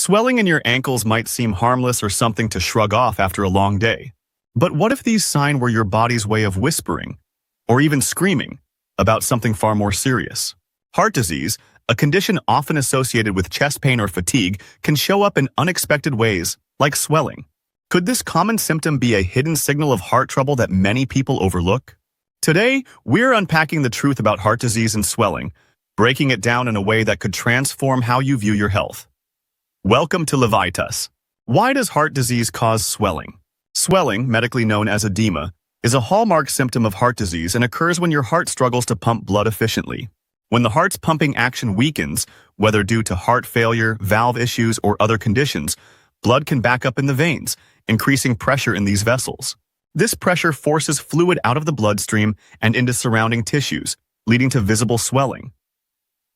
Swelling in your ankles might seem harmless or something to shrug off after a long day. But what if these signs were your body's way of whispering, or even screaming, about something far more serious? Heart disease, a condition often associated with chest pain or fatigue, can show up in unexpected ways, like swelling. Could this common symptom be a hidden signal of heart trouble that many people overlook? Today, we're unpacking the truth about heart disease and swelling, breaking it down in a way that could transform how you view your health. Welcome to Levitas. Why does heart disease cause swelling? Swelling, medically known as edema, is a hallmark symptom of heart disease and occurs when your heart struggles to pump blood efficiently. When the heart's pumping action weakens, whether due to heart failure, valve issues, or other conditions, blood can back up in the veins, increasing pressure in these vessels. This pressure forces fluid out of the bloodstream and into surrounding tissues, leading to visible swelling.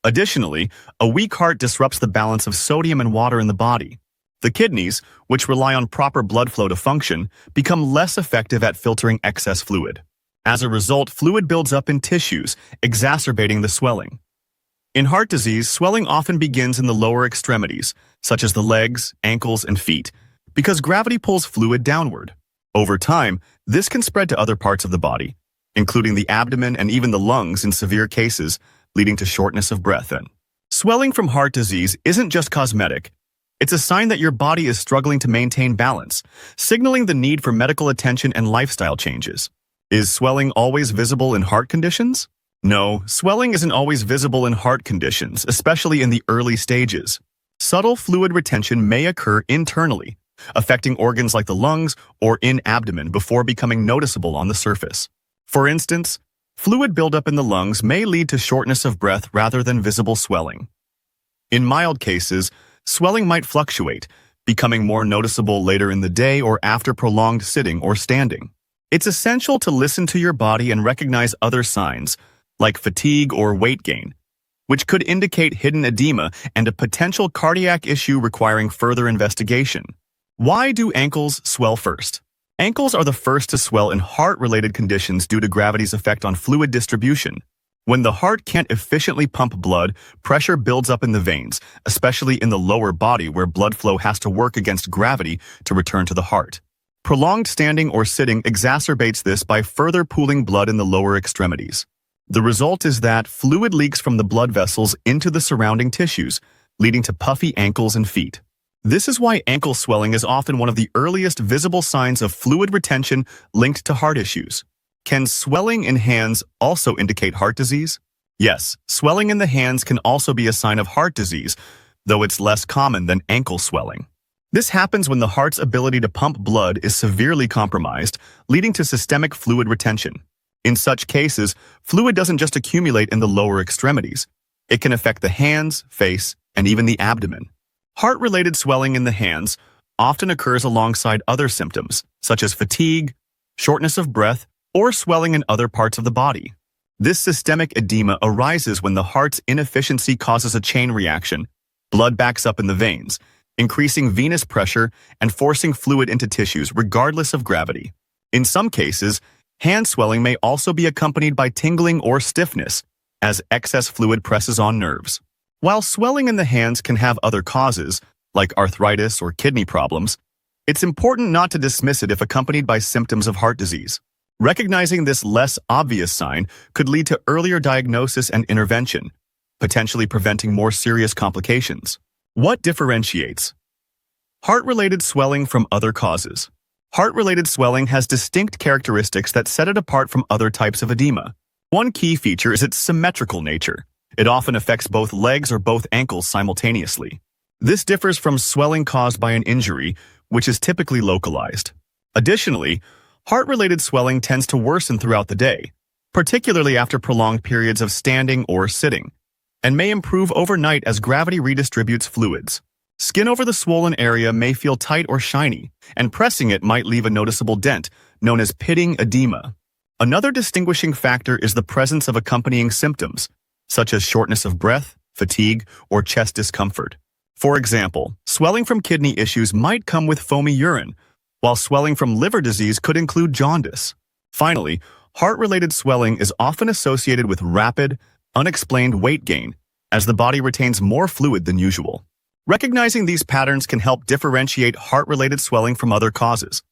Additionally, a weak heart disrupts the balance of sodium and water in the body. The kidneys, which rely on proper blood flow to function, become less effective at filtering excess fluid. As a result, fluid builds up in tissues, exacerbating the swelling. In heart disease, swelling often begins in the lower extremities, such as the legs, ankles, and feet, because gravity pulls fluid downward. Over time, this can spread to other parts of the body, including the abdomen and even the lungs in severe cases, leading to shortness of breath. And swelling from heart disease isn't just cosmetic. It's a sign that your body is struggling to maintain balance, signaling the need for medical attention and lifestyle changes. Is swelling always visible in heart conditions? No, swelling isn't always visible in heart conditions, especially in the early stages. Subtle fluid retention may occur internally, affecting organs like the lungs or in abdomen before becoming noticeable on the surface. For instance, fluid buildup in the lungs may lead to shortness of breath rather than visible swelling. In mild cases, swelling might fluctuate, becoming more noticeable later in the day or after prolonged sitting or standing. It's essential to listen to your body and recognize other signs, like fatigue or weight gain, which could indicate hidden edema and a potential cardiac issue requiring further investigation. Why do ankles swell first? Ankles are the first to swell in heart-related conditions due to gravity's effect on fluid distribution. When the heart can't efficiently pump blood, pressure builds up in the veins, especially in the lower body where blood flow has to work against gravity to return to the heart. Prolonged standing or sitting exacerbates this by further pooling blood in the lower extremities. The result is that fluid leaks from the blood vessels into the surrounding tissues, leading to puffy ankles and feet. This is why ankle swelling is often one of the earliest visible signs of fluid retention linked to heart issues. Can swelling in hands also indicate heart disease? Yes, swelling in the hands can also be a sign of heart disease, though it's less common than ankle swelling. This happens when the heart's ability to pump blood is severely compromised, leading to systemic fluid retention. In such cases, fluid doesn't just accumulate in the lower extremities. It can affect the hands, face, and even the abdomen. Heart-related swelling in the hands often occurs alongside other symptoms, such as fatigue, shortness of breath, or swelling in other parts of the body. This systemic edema arises when the heart's inefficiency causes a chain reaction. Blood backs up in the veins, increasing venous pressure and forcing fluid into tissues regardless of gravity. In some cases, hand swelling may also be accompanied by tingling or stiffness as excess fluid presses on nerves. While swelling in the hands can have other causes, like arthritis or kidney problems, it's important not to dismiss it if accompanied by symptoms of heart disease. Recognizing this less obvious sign could lead to earlier diagnosis and intervention, potentially preventing more serious complications. What differentiates heart-related swelling from other causes? Heart-related swelling has distinct characteristics that set it apart from other types of edema. One key feature is its symmetrical nature. It often affects both legs or both ankles simultaneously. This differs from swelling caused by an injury, which is typically localized. Additionally, heart-related swelling tends to worsen throughout the day, particularly after prolonged periods of standing or sitting, and may improve overnight as gravity redistributes fluids. Skin over the swollen area may feel tight or shiny, and pressing it might leave a noticeable dent, known as pitting edema. Another distinguishing factor is the presence of accompanying symptoms, such as shortness of breath, fatigue, or chest discomfort. For example, swelling from kidney issues might come with foamy urine, while swelling from liver disease could include jaundice. Finally, heart-related swelling is often associated with rapid, unexplained weight gain, as the body retains more fluid than usual. Recognizing these patterns can help differentiate heart-related swelling from other causes,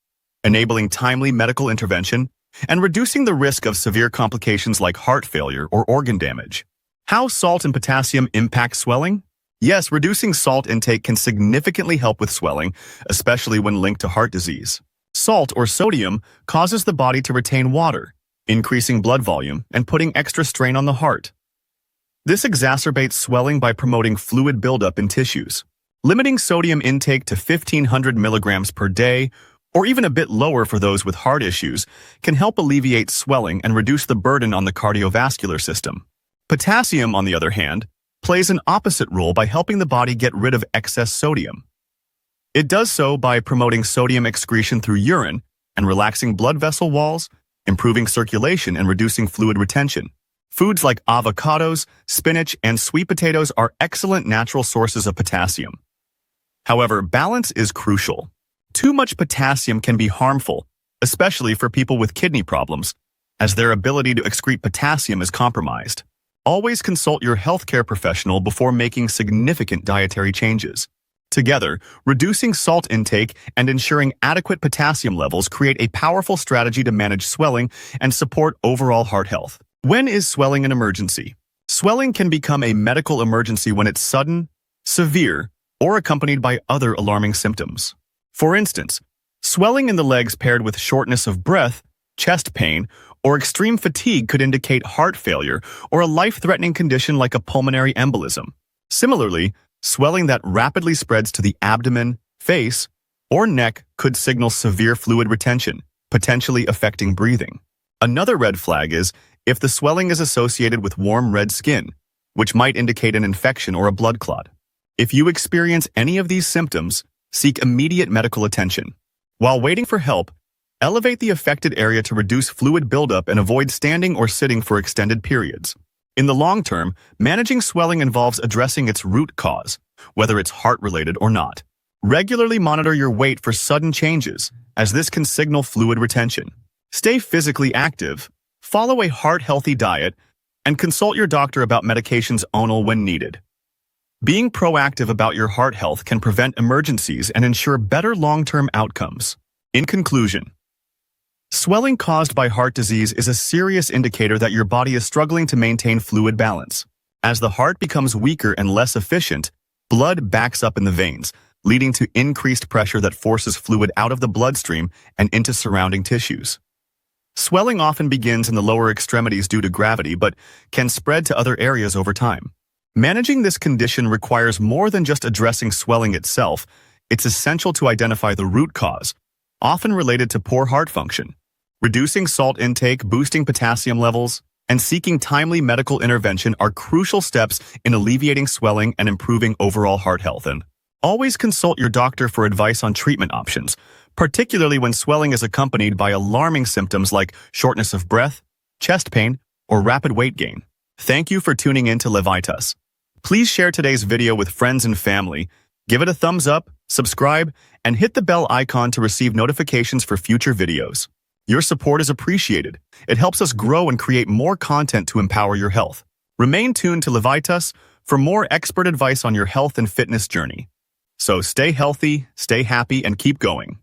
enabling timely medical intervention and reducing the risk of severe complications like heart failure or organ damage. How salt and potassium impact swelling? Yes, reducing salt intake can significantly help with swelling, especially when linked to heart disease. Salt, or sodium, causes the body to retain water, increasing blood volume and putting extra strain on the heart. This exacerbates swelling by promoting fluid buildup in tissues. Limiting sodium intake to 1,500 milligrams per day, or even a bit lower for those with heart issues, can help alleviate swelling and reduce the burden on the cardiovascular system. Potassium, on the other hand, plays an opposite role by helping the body get rid of excess sodium. It does so by promoting sodium excretion through urine and relaxing blood vessel walls, improving circulation and reducing fluid retention. Foods like avocados, spinach, and sweet potatoes are excellent natural sources of potassium. However, balance is crucial. Too much potassium can be harmful, especially for people with kidney problems, as their ability to excrete potassium is compromised. Always consult your healthcare professional before making significant dietary changes. Together, reducing salt intake and ensuring adequate potassium levels create a powerful strategy to manage swelling and support overall heart health. When is swelling an emergency? Swelling can become a medical emergency when it's sudden, severe, or accompanied by other alarming symptoms. For instance, swelling in the legs paired with shortness of breath, chest pain, or extreme fatigue could indicate heart failure or a life-threatening condition like a pulmonary embolism. Similarly, swelling that rapidly spreads to the abdomen, face, or neck could signal severe fluid retention, potentially affecting breathing. Another red flag is if the swelling is associated with warm red skin, which might indicate an infection or a blood clot. If you experience any of these symptoms, seek immediate medical attention. While waiting for help, elevate the affected area to reduce fluid buildup and avoid standing or sitting for extended periods. In the long term, managing swelling involves addressing its root cause, whether it's heart-related or not. Regularly monitor your weight for sudden changes, as this can signal fluid retention. Stay physically active, follow a heart-healthy diet, and consult your doctor about medications only when needed. Being proactive about your heart health can prevent emergencies and ensure better long-term outcomes. In conclusion, swelling caused by heart disease is a serious indicator that your body is struggling to maintain fluid balance. As the heart becomes weaker and less efficient, blood backs up in the veins, leading to increased pressure that forces fluid out of the bloodstream and into surrounding tissues. Swelling often begins in the lower extremities due to gravity, but can spread to other areas over time. Managing this condition requires more than just addressing swelling itself. It's essential to identify the root cause, often related to poor heart function. Reducing salt intake, boosting potassium levels, and seeking timely medical intervention are crucial steps in alleviating swelling and improving overall heart health. And always consult your doctor for advice on treatment options, particularly when swelling is accompanied by alarming symptoms like shortness of breath, chest pain, or rapid weight gain. Thank you for tuning in to Levitas. Please share today's video with friends and family, give it a thumbs up, subscribe, and hit the bell icon to receive notifications for future videos. Your support is appreciated. It helps us grow and create more content to empower your health. Remain tuned to Levitas for more expert advice on your health and fitness journey. So stay healthy, stay happy, and keep going.